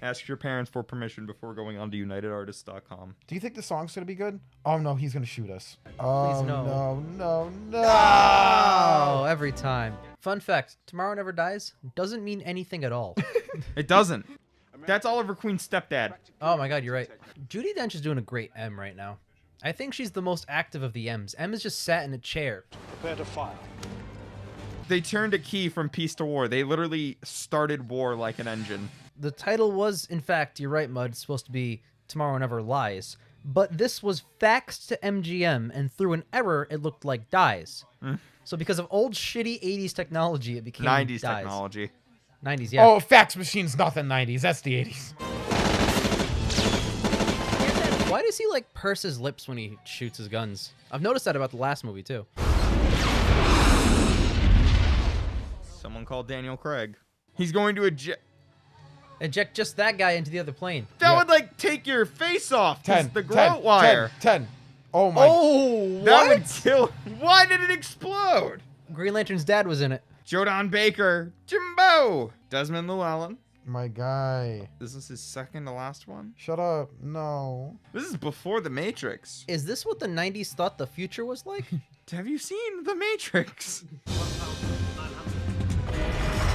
Ask your parents for permission before going on to unitedartists.com. Do you think the song's gonna be good? Oh no, he's gonna shoot us. Oh no. no. Oh, every time. Fun fact, Tomorrow Never Dies doesn't mean anything at all. It doesn't. That's Oliver Queen's stepdad. Oh my god, you're right. Judi Dench is doing a great M right now. I think she's the most active of the M's. M is just sat in a chair. Prepare to fire. They turned a key from peace to war. They literally started war like an engine. The title was, in fact, you're right, Mud, it's supposed to be Tomorrow Never Lies. But this was faxed to MGM, and through an error, it looked like Dies. So because of old shitty 80s technology, it became 90s Dies. technology. 90s, yeah. Oh, fax machine's not the 90s. That's the 80s. Why does he like purse his lips when he shoots his guns? I've noticed that about the last movie too. Someone called Daniel Craig. He's going to Eject just that guy into the other plane. That would like take your face off. 10. The grout wire. 10. Oh my. Oh, that would kill. Why did it explode? Green Lantern's dad was in it. Jodan Baker. Jimbo. Desmond Llewellyn. My guy. This is his second to last one. Shut up. No. This is before The Matrix. Is this what the 90s thought the future was like? Have you seen The Matrix?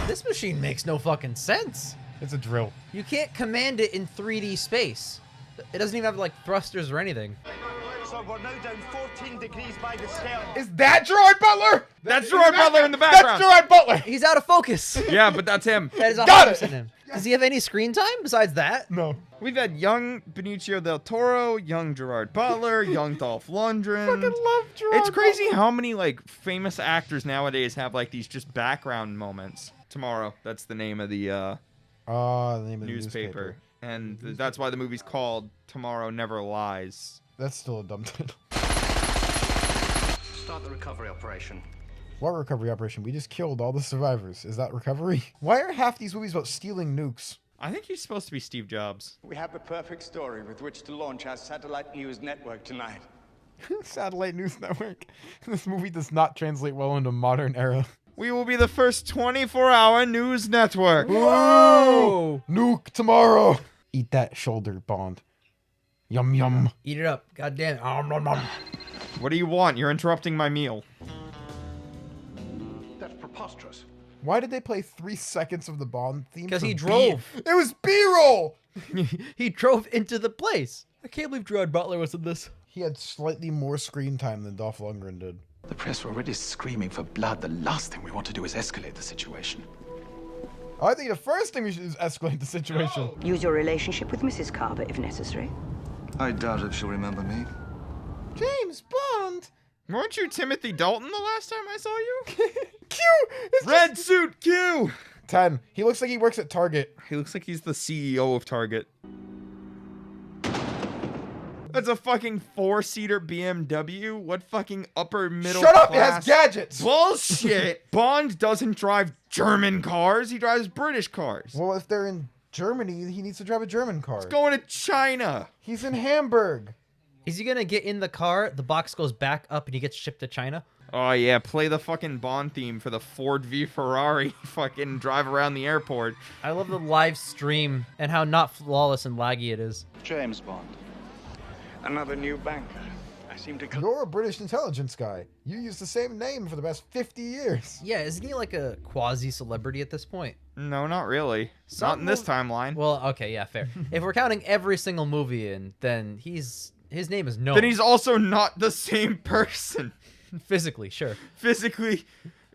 This machine makes no fucking sense. It's a drill. You can't command it in 3D space. It doesn't even have like thrusters or anything. So we're now down 14 degrees by the scale. Is that Gerard Butler? That's Gerard Butler in the background. That's Gerard Butler. He's out of focus. Yeah, but that's him. That is Got it. 100% him. Does he have any screen time besides that? No. We've had young Benicio del Toro, young Gerard Butler, young Dolph Lundgren. I fucking love Gerard It's crazy Butler. how many like famous actors nowadays have like these just background moments. Tomorrow, that's the name of the The name of the newspaper. And that's why the movie's called Tomorrow Never Lies. That's still a dumb title. Start the recovery operation. What recovery operation? We just killed all the survivors. Is that recovery? Why are half these movies about stealing nukes? I think he's supposed to be Steve Jobs. We have the perfect story with which to launch our satellite news network tonight. Satellite News Network. This movie does not translate well into modern era. We will be the first 24-hour news network. Whoa! Nuke tomorrow. Eat that shoulder, Bond. Yum yum. Eat it up. God damn it. What do you want? You're interrupting my meal. That's preposterous. Why did they play 3 seconds of the Bond theme? Because for he drove. It was B-roll. He drove into the place. I can't believe Gerard Butler was in this. He had slightly more screen time than Dolph Lundgren did. The press are already screaming for blood. The last thing we want to do is escalate the situation. I think the first thing we should do is escalate the situation. Use your relationship with Mrs. Carver if necessary. I doubt if she'll remember me. James Bond. Weren't you Timothy Dalton the last time I saw you? Q. It's Red suit Q. 10. He looks like he works at Target. He looks like he's the CEO of Target. That's a fucking 4-seater BMW. What fucking upper middle Shut up! class? It has gadgets. Bullshit. Bond doesn't drive German cars. He drives British cars. Well, if they're in Germany, he needs to drive a German car. He's going to China. He's in Hamburg. Is he gonna get in the car, the box goes back up, and he gets shipped to China? Oh yeah, play the fucking Bond theme for the Ford v Ferrari. Fucking drive around the airport. I love the live stream and how not flawless and laggy it is. James Bond. Another new banker. I seem to... You're a British intelligence guy. You use the same name for the past 50 years. Yeah, isn't he like a quasi-celebrity at this point? No, not really. Not in this timeline. Well, okay, yeah, fair. If we're counting every single movie in, then his name is known. Then he's also not the same person. Physically, sure. Physically,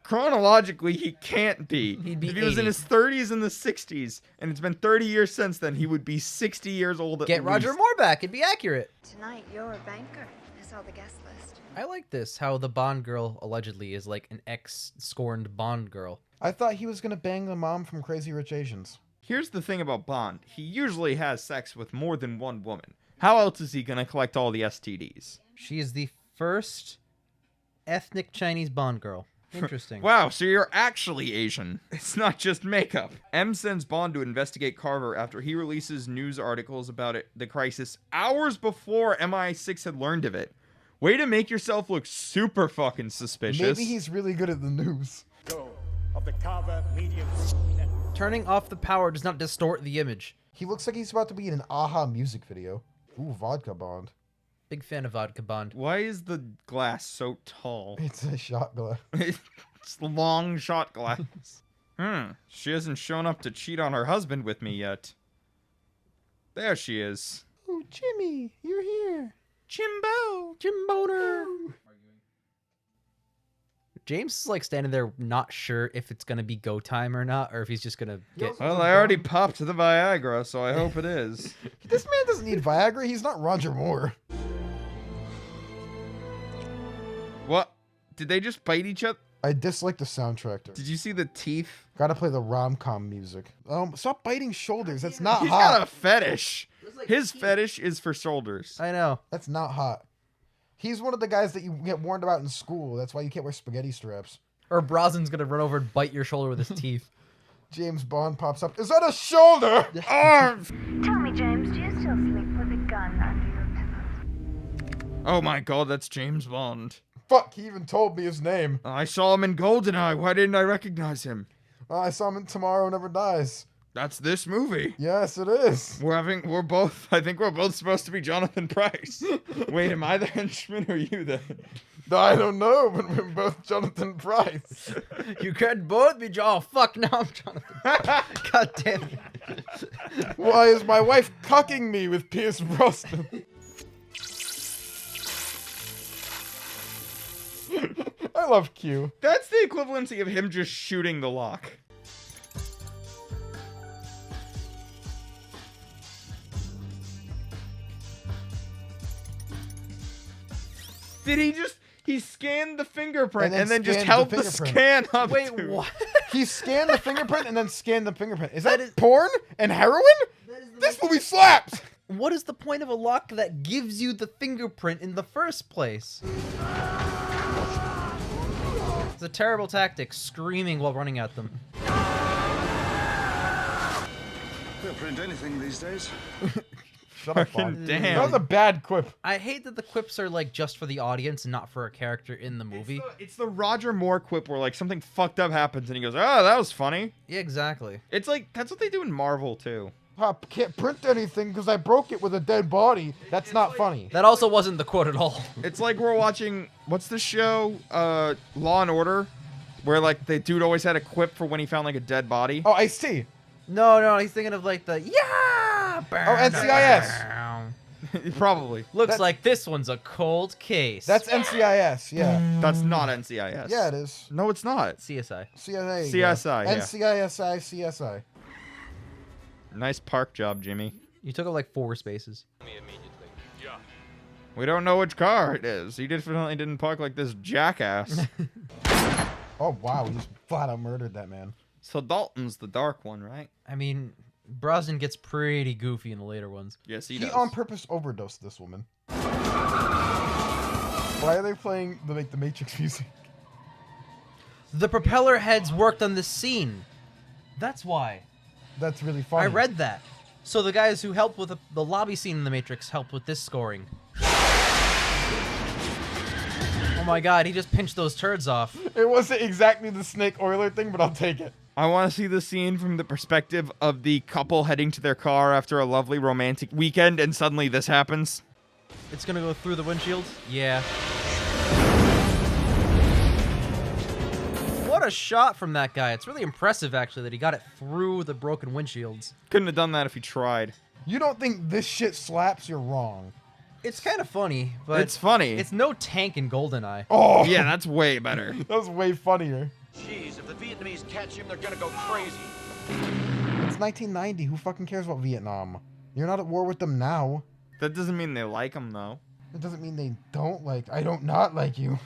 chronologically, he can't be. He'd be if he was in 80. his 30s in the 60s, and it's been 30 years since then, he would be 60 years old at Get Roger least. Moore back. It'd be accurate. Tonight, you're a banker. I saw the guest list. I like this, how the Bond girl allegedly is like an ex-scorned Bond girl. I thought he was going to bang the mom from Crazy Rich Asians. Here's the thing about Bond. He usually has sex with more than one woman. How else is he going to collect all the STDs? She is the first ethnic Chinese Bond girl. Interesting. Wow, so you're actually Asian. It's not just makeup. M sends Bond to investigate Carver after he releases news articles about the crisis hours before MI6 had learned of it. Way to make yourself look super fucking suspicious. Maybe he's really good at the news. Go of the Carver Media Group Network. Turning off the power does not distort the image. He looks like he's about to be in an Aha music video. Ooh, vodka Bond. Big fan of vodka Bond. Why is the glass so tall? It's a shot glass. It's the long shot glass. She hasn't shown up to cheat on her husband with me yet. There she is. Oh, Jimmy, you're here. Jimbo. Jim Boner. James is like standing there not sure if it's going to be go time or not, or if he's just going to get... Well, I already popped the Viagra, so I hope it is. This man doesn't need Viagra. He's not Roger Moore. What? Did they just bite each other? I dislike the soundtrack. Did you see the teeth? Gotta play the rom-com music. Stop biting shoulders. That's not He's hot. got a fetish. His fetish is for shoulders. I know. That's not hot. He's one of the guys that you get warned about in school. That's why you can't wear spaghetti straps. Or Brosnan's going to run over and bite your shoulder with his teeth. James Bond pops up. Is that a shoulder? Tell me, James, do you still sleep with a gun under your pillow? Oh my god, that's James Bond. Fuck, he even told me his name. I saw him in GoldenEye. Why didn't I recognize him? I saw him in Tomorrow Never Dies. That's this movie. Yes, it is. I think we're both supposed to be Jonathan Pryce. Wait, am I the henchman or you the? I don't know, but we're both Jonathan Pryce. You could both be John. Oh, fuck, no, I'm Jonathan. God damn it. Why is my wife cucking me with Pierce Brosnan? I love Q. That's the equivalency of him just shooting the lock. Did he scanned the fingerprint and then just scanned held the the fingerprint. scan up Wait, to. what? He scanned the fingerprint and then scanned the fingerprint. Is that porn and heroin? This movie slaps! What is the point of a lock that gives you the fingerprint in the first place? It's a terrible tactic, screaming while running at them. They'll print anything these days. Shut up, Fucking Bond. damn. That was a bad quip. I hate that the quips are like just for the audience and not for a character in the movie. It's the Roger Moore quip where like something fucked up happens and he goes, "Oh, that was funny." Yeah, exactly. It's like that's what they do in Marvel too. I can't print anything because I broke it with a dead body. That's not funny. That also wasn't the quote at all. It's like we're watching what's the show? Law and Order, where like the dude always had a quip for when he found like a dead body. Oh, Ice-T. No, he's thinking of like the Oh, NCIS. Probably. Looks like this one's a cold case. That's NCIS, yeah. That's not NCIS. Yeah, it is. No, it's not. CSI. CIA. CSI, yeah. NCISI, CSI. Nice park job, Jimmy. You took up like 4 spaces. We don't know which car it is. He definitely didn't park like this jackass. Oh, wow. He just flat out murdered that man. So Dalton's the dark one, right? I mean, Brosnan gets pretty goofy in the later ones. Yes, he He does. on purpose overdosed this woman. Why are they playing the Matrix music? The propeller heads worked on this scene. That's why. That's really funny. I read that. So the guys who helped with the lobby scene in The Matrix helped with this scoring. Oh my god, he just pinched those turds off. It wasn't exactly the Snake Oiler thing, but I'll take it. I want to see the scene from the perspective of the couple heading to their car after a lovely romantic weekend, and suddenly this happens. It's gonna go through the windshield? Yeah. What a shot from that guy. It's really impressive, actually, that he got it through the broken windshields. Couldn't have done that if he tried. You don't think this shit slaps, you're wrong. It's kind of funny, but It's funny. it's no tank in GoldenEye. Oh! Yeah, that's way better. That was way funnier. Jeez, if the Vietnamese catch him, they're gonna go crazy. It's 1990. Who fucking cares about Vietnam? You're not at war with them now. That doesn't mean they like him, though. It doesn't mean they don't like... I don't not like you.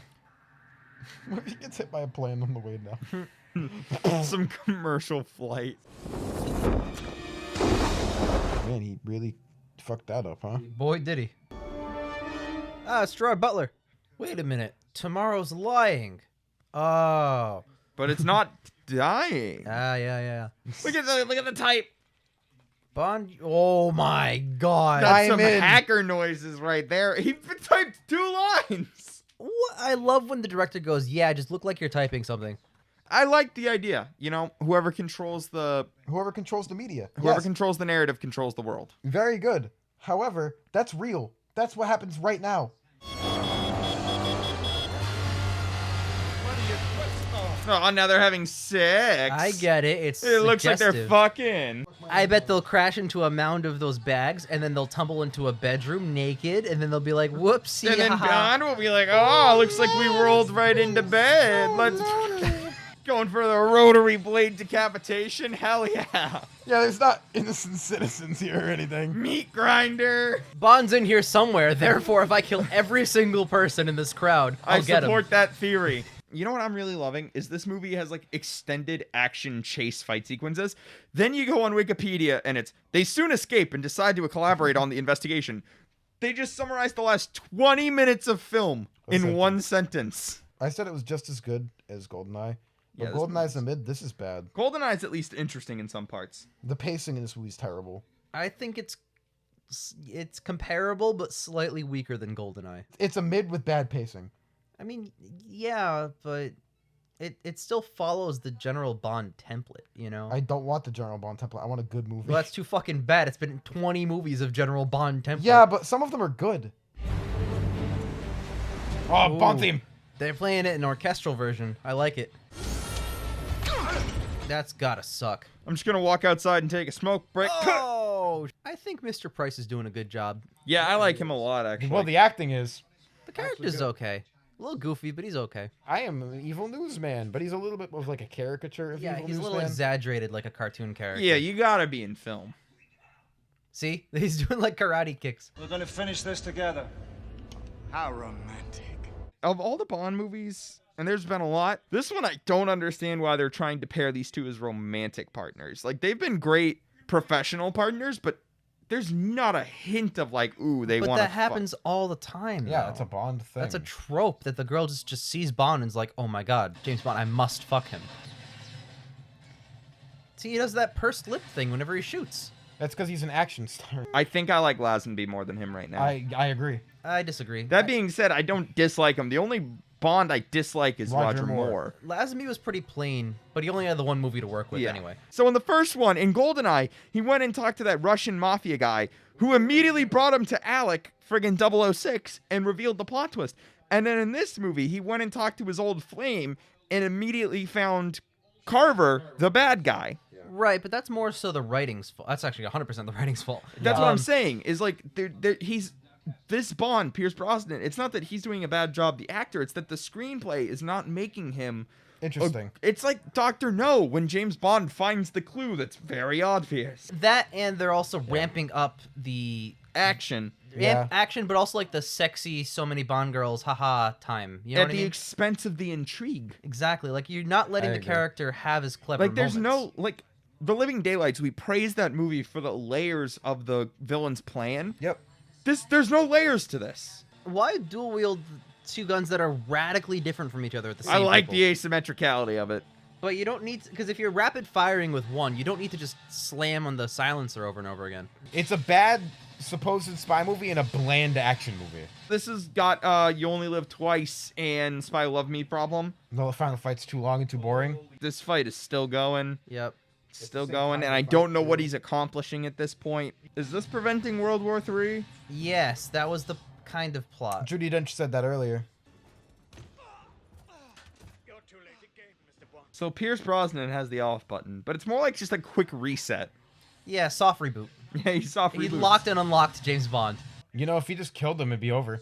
What if he gets hit by a plane on the way down? Some commercial flight. Man, he really fucked that up, huh? Boy, did he. Ah, it's Gerard Butler. Wait a minute. Tomorrow's lying. Oh. But it's not dying. Yeah. Look at the type. Bond. Oh my god. That's I'm some in. hacker noises right there. He typed 2 lines. What? I love when the director goes, yeah, just look like you're typing something. I like the idea. You know, whoever controls the media. whoever Yes, controls the narrative controls the world. very good. However, that's real. That's what happens right now. Oh, now they're having sex. I get it. It's It looks like they're suggestive. fucking. I bet they'll crash into a mound of those bags, and then they'll tumble into a bedroom naked, and then they'll be like, "Whoopsie!" And then haha." Bond will be like, "Oh, looks like we rolled right into bed. Let's going for the rotary blade decapitation. Hell yeah, Yeah, there's not innocent citizens here or anything. meat grinder." Bond's in here somewhere. Therefore, if I kill every single person in this crowd, I'll I get him. support that theory. You know what I'm really loving is this movie has like extended action chase fight sequences. Then you go on Wikipedia and it's they soon escape and decide to collaborate on the investigation. They just summarized the last 20 minutes of film in one sentence. I said it was just as good as GoldenEye. But Yeah, this GoldenEye's the mid. This is bad. GoldenEye's at least interesting in some parts. The pacing in this movie is terrible. I think it's comparable, but slightly weaker than GoldenEye. It's a mid with bad pacing. I mean, yeah, but it still follows the general Bond template, you know? I don't want the General Bond template. I want a good movie. Well, that's too fucking bad. It's been 20 movies of general Bond template. Yeah, but some of them are good. Oh, Bond Ooh. theme. They're playing it in orchestral version. I like it. That's gotta suck. I'm just gonna walk outside and take a smoke break. Oh, I think Mr. Pryce is doing a good job. Yeah, I like him a lot actually. Well, the acting is. The character's okay. A little goofy, but he's okay. I am an evil newsman, but he's a little bit of like a caricature of Yeah, evil he's a little newsman. exaggerated like a cartoon character. Yeah, you gotta be in film. See? He's doing like karate kicks. We're gonna finish this together. How romantic. Of all the Bond movies, and there's been a lot, this one I don't understand why they're trying to pair these two as romantic partners. Like, they've been great professional partners, but there's not a hint of like, ooh, they want to. But that happens all the time. Yeah, though. it's a Bond thing. That's a trope that the girl just sees Bond and is like, oh my god, James Bond, I must fuck him. See, he does that pursed lip thing whenever he shoots. That's because he's an action star. I think I like Lazenby more than him right now. I agree. I disagree. That being said, I don't dislike him. The only Bond I dislike is Roger Moore. Lazenby was pretty plain, but he only had the one movie to work with anyway. So in the first one, in GoldenEye, he went and talked to that Russian mafia guy who immediately brought him to Alec, friggin' 006, and revealed the plot twist. And then in this movie, he went and talked to his old flame and immediately found Carver, the bad guy. Right, but that's more so the writing's fault. That's actually 100% the writing's fault. That's what I'm saying, is like, he's... This Bond, Pierce Brosnan, it's not that he's doing a bad job, the actor, it's that the screenplay is not making him... Interesting. It's like Dr. No when James Bond finds the clue that's very obvious. That, and they're also ramping up the... Action. Action, but also like the sexy, so many Bond girls, haha, time. You know At what I the mean? expense of the intrigue. Exactly. Like, you're not letting I the agree. character have his clever Like, there's moments. no... Like, The Living Daylights, we praise that movie for the layers of the villain's plan. Yep. There's no layers to this. Why dual wield two guns that are radically different from each other at the same I like people? the asymmetricality of it. But you don't need... Because if you're rapid firing with one, you don't need to just slam on the silencer over and over again. It's a bad supposed spy movie and a bland action movie. This has got You Only Live Twice and Spy Love Me problem. No, the final fight's too long and too boring. This fight is still going. Yep. Still going, and I don't know what he's accomplishing at this point. Is this preventing World War III? Yes, that was the kind of plot. Judi Dench said that earlier. So Pierce Brosnan has the off button, but it's more like just a quick reset. Yeah, soft reboot. Yeah, he's soft He reboots. locked and unlocked James Bond. You know, if he just killed him, it'd be over.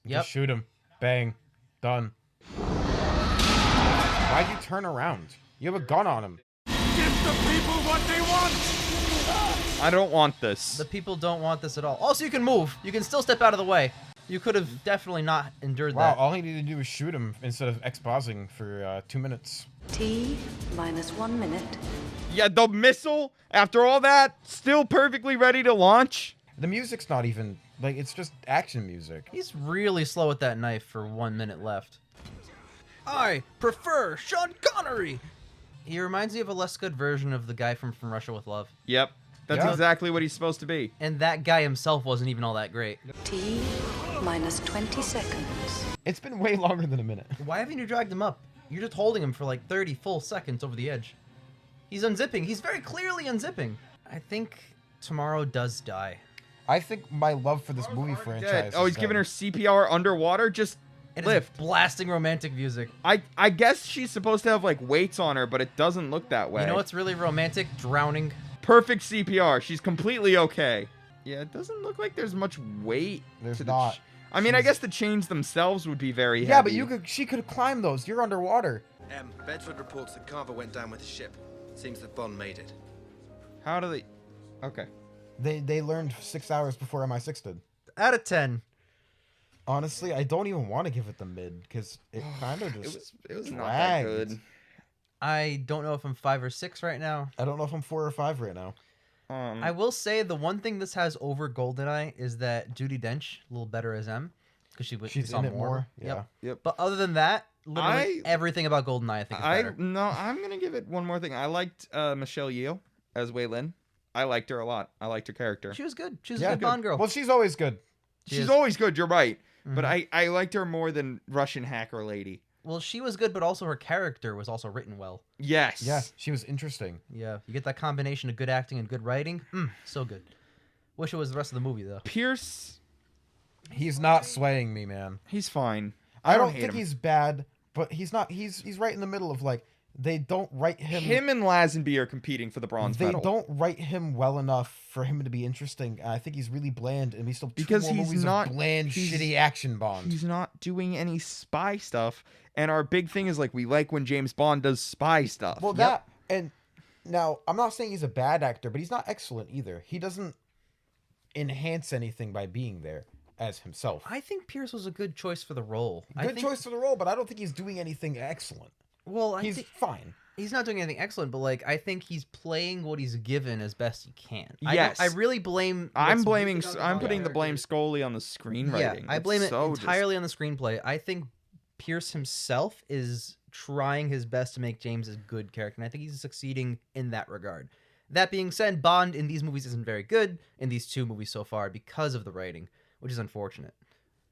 Yep. Just shoot him. Bang. Done. Why'd you turn around? You have a gun on him. Give the people what they want! I don't want this. The people don't want this at all. Also, you can move. You can still step out of the way. You could have definitely not endured Wow, that. all he needed to do was shoot him instead of exposing for 2 minutes. T minus 1 minute. Yeah, the missile, after all that, still perfectly ready to launch. The music's not even, like, it's just action music. He's really slow with that knife for 1 minute left. I prefer Sean Connery. He reminds me of a less good version of the guy from Russia with Love. Yep, that's Yeah. exactly what he's supposed to be. And that guy himself wasn't even all that great. T minus 20 seconds. It's been way longer than a minute. Why haven't you dragged him up? You're just holding him for like 30 full seconds over the edge. He's unzipping. He's very clearly unzipping. I think Tomorrow does die. I think my love for this movie franchise. Oh, he's giving her CPR underwater. Just It lift. is blasting romantic music. I guess she's supposed to have like weights on her, but it doesn't look that way. You know what's really romantic? Drowning. Perfect CPR. She's completely okay. Yeah, it doesn't look like there's much weight. There's to not. I mean, I guess the chains themselves would be very Yeah, heavy. but she could climb those. You're underwater. Bedford reports that Carver went down with the ship. Seems that Bond made it. How do they... Okay. They learned 6 hours before MI6 did. Out of 10. Honestly, I don't even want to give it the mid because it kind of just It was not that dragged. good. I don't know if I'm 5 or 6 right now. I don't know if I'm 4 or 5 right now. I will say the one thing this has over GoldenEye is that Judi Dench a little better as M because She's saw in it more. Yeah. Yep. But other than that, literally everything about GoldenEye I think is better. No, I'm gonna give it one more thing. I liked Michelle Yeoh as Wei Lin. I liked her a lot. I liked her character. She was good. She was a good Bond girl. Well, she's always good. She's always good. You're right. But I liked her more than Russian hacker lady. Well, she was good, but also her character was also written well. Yes. Yeah, she was interesting. Yeah, you get that combination of good acting and good writing. So good. Wish it was the rest of the movie though. Pierce, he's not swaying me, man. He's fine. I don't hate think him. he's bad, but he's not. He's right in the middle of like they don't write him. Him and Lazenby are competing for the bronze They medal. don't write him well enough for him to be interesting. I think he's really bland, and we still have two Because more he's movies not- of bland, he's- shitty action Bond. He's not doing any spy stuff. And our big thing is like we like when James Bond does spy stuff. Well, that and now I'm not saying he's a bad actor, but he's not excellent either. He doesn't enhance anything by being there as himself. I think Pierce was a good choice for the role. Good choice for the role, but I don't think he's doing anything excellent. Well, He's fine. He's not doing anything excellent, but like I think he's playing what he's given as best he can. Yes. I really blame. I'm what's- putting the blame solely on the screenwriting. Yeah, I blame It's it so entirely on the screenplay. I think Pierce himself is trying his best to make James a good character, and I think he's succeeding in that regard. That being said, Bond in these movies isn't very good in these two movies so far because of the writing, which is unfortunate.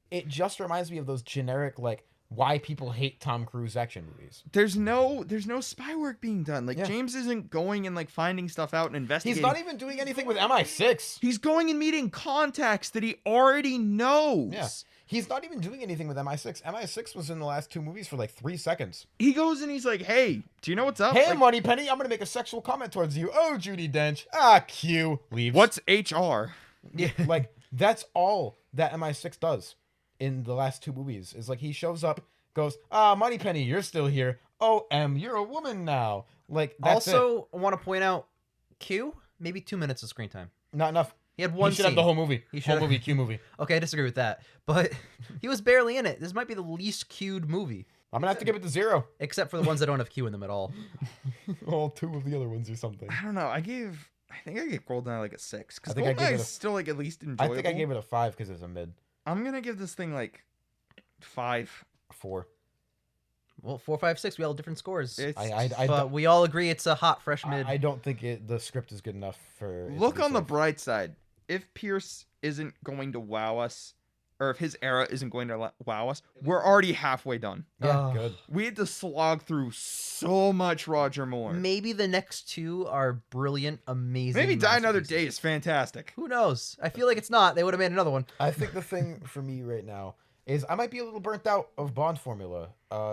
It just reminds me of those generic like why people hate Tom Cruise action movies. There's no spy work being done. Like Yeah. James isn't going and like finding stuff out and investigating. He's not even doing anything with MI6. He's going and meeting contacts that he already knows. Yeah. He's not even doing anything with MI6. MI6 was in the last two movies for like 3 seconds. He goes and he's like, "Hey, do you know what's up? Hey, Like, Moneypenny, I'm going to make a sexual comment towards you. Oh, Judi Dench. Ah, Q. Leaves. what's HR?" Yeah. Like, that's all that MI6 does in the last two movies. Is like he shows up, goes, Moneypenny, you're still here. Oh, M, you're a woman now. Like, that's Also, I want to point out, Q, maybe 2 minutes of screen time. Not enough. He had one He should have scene. the whole movie. He Whole should- movie, Q movie. Okay, I disagree with that, but he was barely in it. This might be the least Q'd movie, I'm going to have to give it to 0. except for the ones that don't have Q in them at all. All 2 of the other ones or something. I don't know. I think I gave GoldenEye like a 6 because I think I gave GoldenEye it is a- still like at least I enjoyable. think I gave it a 5 because it's a mid. I'm gonna give this thing like 5. 4. Well, 4, 5, 6, we all have different scores. It's I but don't- we all agree it's a hot, fresh mid. I don't think the script is good enough for. it to look be on the safe. bright side. If Pierce isn't going to wow us, or if his era isn't going to wow us, we're already halfway done. Yeah, good. We had to slog through so much Roger Moore. Maybe the next two are brilliant, amazing. Maybe Die Another masterpieces. Day is fantastic. Who knows? I feel like it's not. They would have made another one. I think the thing for me right now is I might be a little burnt out of Bond formula.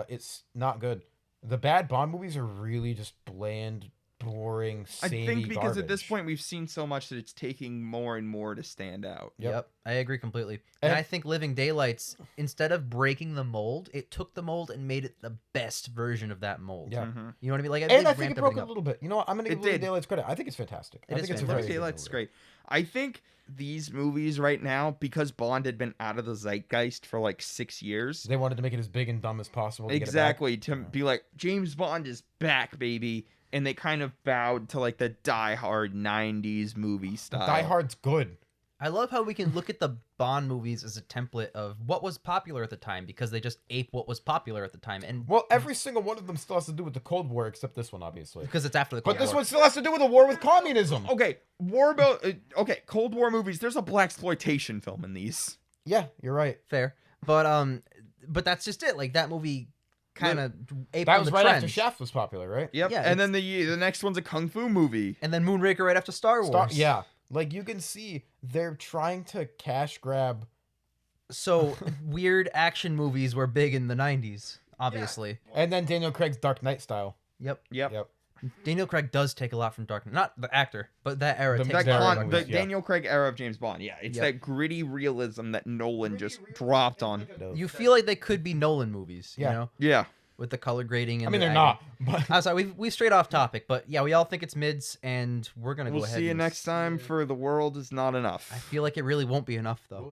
It's not good. The bad Bond movies are really just bland, boring, I samey think because at this garbage. point we've seen so much that it's taking more and more to stand out. Yep. I agree completely. And And- I think Living Daylights, instead of breaking the mold, it took the mold and made it the best version of that mold. Yeah. Mm-hmm. You know what I mean? Like, And I really think ramped it broke everything a up. little bit. You know what? I'm gonna give It Living did. Daylights credit. I think it's fantastic. I It think is it's a fantastic. very Living good Daylight's movie. great. I think these movies right now, because Bond had been out of the zeitgeist for like 6 years. They wanted to make it as big and dumb as possible. To get it back. Exactly, to be like, James Bond is back, baby. And they kind of bowed to like the Die Hard 90s movie style. Die Hard's good. I love how we can look at the Bond movies as a template of what was popular at the time because they just ape what was popular at the time. And Well, every single one of them still has to do with the Cold War, except this one, obviously. because it's after the Cold But this War. one still has to do with a war with communism. Okay, Cold War movies. There's a blaxploitation film in these. Yeah, you're right. Fair. But that's just it. Like, that movie kind of aped That on was the right trends. after Shaft was popular, right? Yep. Yeah, and then the next one's a kung fu movie. And then Moonraker right after Star Wars. Yeah. Like, you can see they're trying to cash grab. So weird action movies were big in the 90s, obviously. And then Daniel Craig's Dark Knight style. Yep. Yep. Daniel Craig does take a lot from Dark Knight. Not the actor, but that era takes that a lot con- from The it. yeah. Daniel Craig era of James Bond. Yeah, it's Yep. that gritty realism that Nolan just dropped on. You feel like they could be Nolan movies, you Yeah. know? Yeah. With the color grading and I mean, the they're acting. not. But I'm sorry, we strayed off topic, but yeah, we all think it's mids, and we're gonna We'll go ahead. see you and next time for The World Is Not Enough. I feel like it really won't be enough, though.